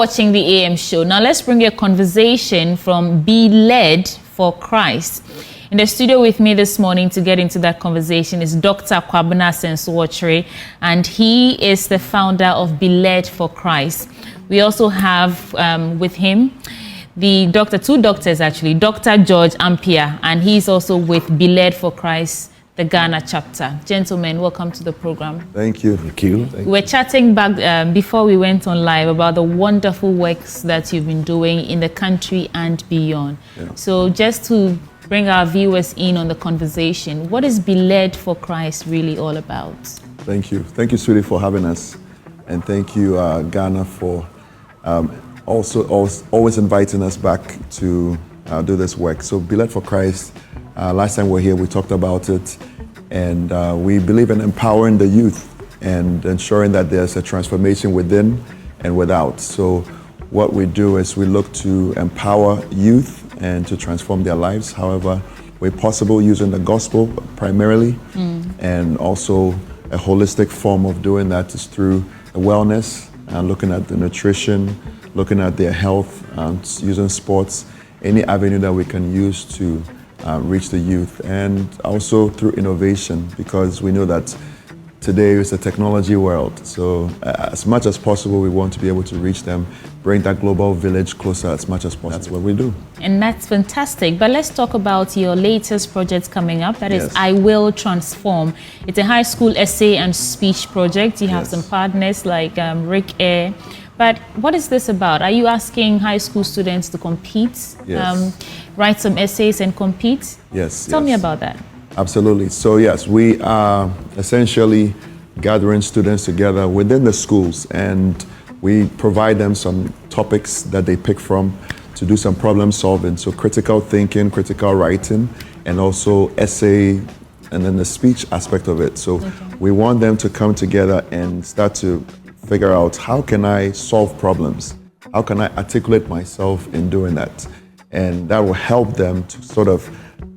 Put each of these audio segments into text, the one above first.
Watching the AM show. Now let's bring you a conversation from BeLED for Christ. In the studio with me this morning to get into that conversation is Dr. Asenso-Okyere, and he is the founder of BeLED for Christ. We also have with him two doctors actually, Dr. George Ampiah, and he's also with BeLED for Christ, the Ghana chapter. Gentlemen, welcome to the program. Thank you. Thank you. We were chatting back before we went on live about the wonderful works that you've been doing in the country and beyond. Yeah. So just to bring our viewers in on the conversation, what is BeLED for Christ really all about? Thank you. Thank you, Sweety, for having us. And thank you, Ghana, for also always inviting us back to do this work. So BeLED for Christ, last time we were here, we talked about it. And we believe in empowering the youth and ensuring that there's a transformation within and without. So what we do is we look to empower youth and to transform their lives, however way possible, using the gospel primarily. And also a holistic form of doing that is through the wellness, looking at the nutrition, looking at their health, using sports, any avenue that we can use to reach the youth, and also through innovation, because we know that today is a technology world. So as much as possible, we want to be able to reach them, bring that global village closer as much as possible. That's what we do. And that's fantastic. But let's talk about your latest project coming up. That is iWILL Transform. It's a high school essay and speech project. You have some partners like Rick Air. But what is this about? Are you asking high school students to compete, write some essays and compete? Yes. Tell me about that. Absolutely. So yes, we are essentially gathering students together within the schools, and we provide them some topics that they pick from to do some problem solving. So critical thinking, critical writing, and also essay, and then the speech aspect of it. So we want them to come together and start to figure out, how can I solve problems? How can I articulate myself in doing that? And that will help them to sort of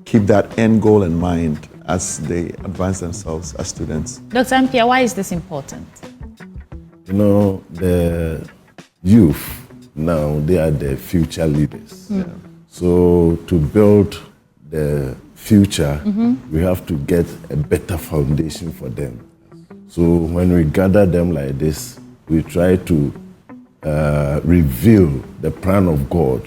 keep that end goal in mind as they advance themselves as students. Dr. Ampiah, why is this important? You know, the youth now, they are the future leaders. So to build the future, we have to get a better foundation for them. So when we gather them like this, we try to reveal the plan of God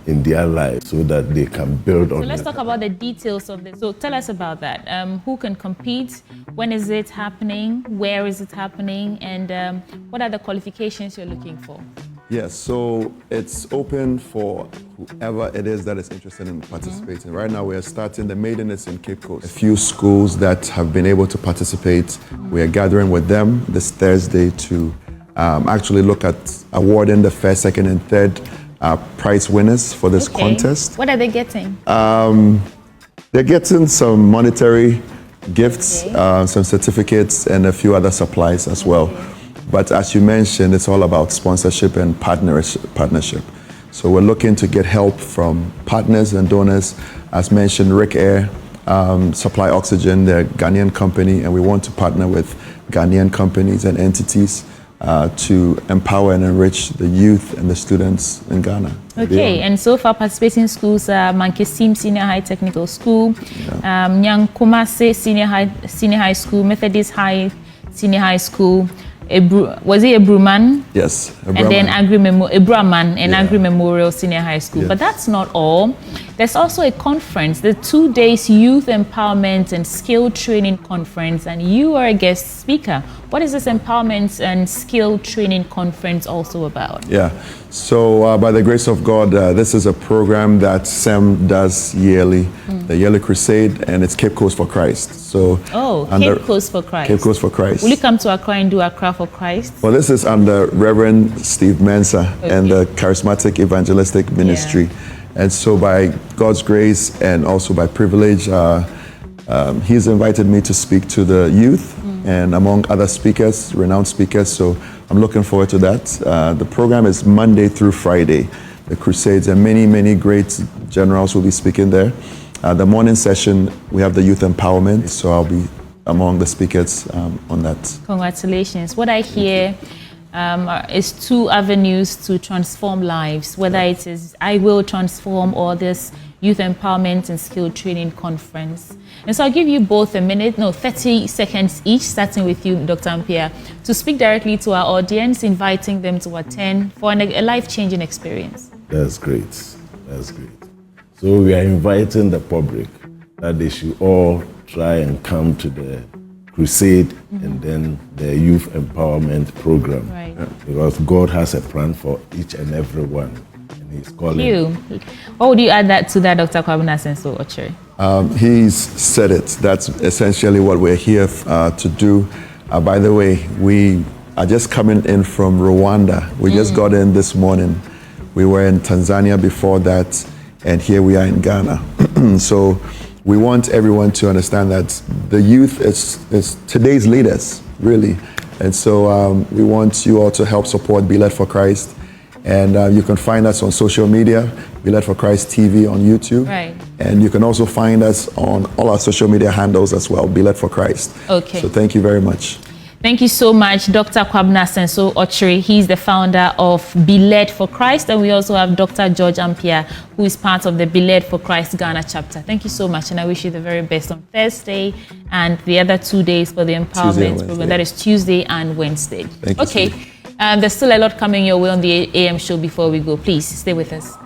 in their lives so that they can build on it. So let's talk about the details of this. So tell us about that. Who can compete? When is it happening? Where is it happening? And what are the qualifications you're looking for? Yes, so it's open for whoever it is that is interested in participating. Right now we are starting, the maiden is in Cape Coast. A few schools that have been able to participate, we are gathering with them this Thursday to actually look at awarding the first, second, and third prize winners for this contest. What are they getting? They're getting some monetary gifts, some certificates, and a few other supplies as well. But as you mentioned, it's all about sponsorship and partnership. So we're looking to get help from partners and donors. As mentioned, Rick Air supply oxygen, they're a Ghanaian company, and we want to partner with Ghanaian companies and entities to empower and enrich the youth and the students in Ghana. Okay, and so far participating schools are Mankesim Senior High Technical School, Nyang Kumase Senior High School, Methodist High Senior High School, was it Ebruman? Yes, Ebruman. And then Ebruman and Agri Memorial Senior High School. But that's not all. There's also a conference, the 2 days Youth Empowerment and Skill Training Conference, and you are a guest speaker. What is this Empowerment and Skill Training Conference also about? Yeah, so by the grace of God, this is a program that SEM does yearly, the yearly crusade, and it's Cape Coast for Christ. So Cape Coast for Christ. Cape Coast for Christ. Will you come to Accra and do Accra for Christ? Well, this is under Reverend Steve Mensah and the Charismatic Evangelistic Ministry. And so by God's grace and also by privilege, he's invited me to speak to the youth and among other speakers, renowned speakers. So I'm looking forward to that. The program is Monday through Friday, the crusades, and many, many great generals will be speaking there. The morning session, we have the youth empowerment. So I'll be among the speakers on that. Congratulations. What I hear is 2 avenues to transform lives, whether it is iWILL Transform or this Youth Empowerment and Skill Training Conference. And so I'll give you both 30 seconds each, starting with you, Dr. Ampiah, to speak directly to our audience, inviting them to attend for a life-changing experience. That's great. That's great. So we are inviting the public that they should all try and come to the crusade and then the youth empowerment program. Right. Because God has a plan for each and every one. And He's calling. Thank you. What would you add to that, Dr. Kwabena Asenso-Okyere? He's said it. That's essentially what we're here to do. By the way, we are just coming in from Rwanda. We just got in this morning. We were in Tanzania before that, and here we are in Ghana. So we want everyone to understand that the youth is today's leaders, really. And so we want you all to help support BeLED for Christ. And you can find us on social media, BeLED for Christ TV on YouTube. Right. And you can also find us on all our social media handles as well, BeLED for Christ. Okay. So thank you very much. Thank you so much, Dr. Kwabena Asenso-Okyere. He's the founder of BeLED for Christ. And we also have Dr. George Ampiah, who is part of the BeLED for Christ Ghana chapter. Thank you so much. And I wish you the very best on Thursday and the other 2 days for the empowerment program. That is Tuesday and Wednesday. Thank you. Okay. There's still a lot coming your way on the AM show before we go. Please stay with us.